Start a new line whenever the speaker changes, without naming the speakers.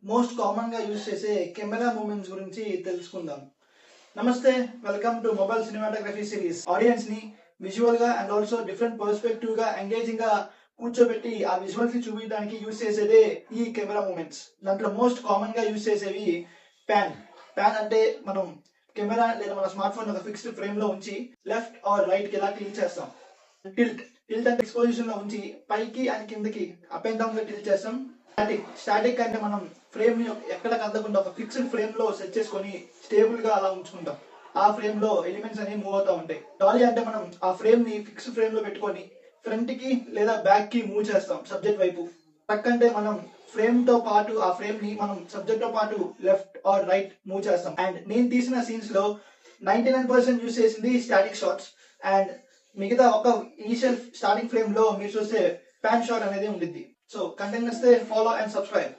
Most common గా use చేసే camera moments గురించి తెలుసుకుందాం. నమస్తే, welcome to mobile cinematography series. Audience ని విజువల్ గా అండ్ ఆల్సో డిఫరెంట్ పర్స్పెక్టివ్ గా ఎంగేజింగ్ గా కూర్చోబెట్టి ఆ విజువల్స్ ని చూపించడానికి యూజ్ చేసేదే ఈ కెమెరా మూమెంట్స్. దాంట్లో మోస్ట్ కామన్ గా యూజ్ చేసేవి ప్యాన్. ప్యాన్ అంటే మనం కెమెరా లేదా మన స్మార్ట్ ఫోన్ ఒక ఫిక్స్డ్ ఫ్రేమ్ లో ఉంచి లెఫ్ట్ ఆర్ రైట్ కి ఇలా టిల్ట్ చేస్తాం. టిల్ట్ టిల్ట్ అంటే ఎక్స్పోజిషన్ లో ఉంచి పైకి అండ్ కిందకి అప్ అండ్ డౌన్ గా టిల్ట్ చేస్తాం. స్టాటిక్ అంటే మనం ఫ్రేమ్ ని ఎక్కడ కదలకుండా ఒక ఫిక్స్డ్ ఫ్రేమ్ లో సెట్ చేసుకొని స్టేబుల్ గా అలా ఉంచుకుంటాం. ఆ ఫ్రేమ్ లో ఎలిమెంట్స్ అనేవి మూవ్ అవుతా ఉంటాయి. డాలీ అంటే మనం ఆ ఫ్రేమ్ ని ఫిక్స్డ్ ఫ్రేమ్ లో పెట్టుకొని ఫ్రంట్ కి లేదా బ్యాక్ కి మూవ్ చేస్తాం సబ్జెక్ట్ వైపు. ట్రక్ అంటే మనం ఫ్రేమ్ తో పాటు ఆ ఫ్రేమ్ ని మనం సబ్జెక్ట్ తో పాటు లెఫ్ట్ ఆర్ రైట్ మూవ్ చేస్తాం. అండ్ నేను తీసిన సీన్స్ లో 99% యూస్ చేసింది స్టాటిక్ షాట్స్ అండ్ మిగతా ఒక ఇనిషియల్ స్టార్టింగ్ ఫ్రేమ్ లో మీరు చూస్తే ప్యాన్ షాట్ అనేది ఉండిద్ది. సో కంటెంట్ నచ్చితే ఫాలో అండ్ సబ్స్క్రైబ్.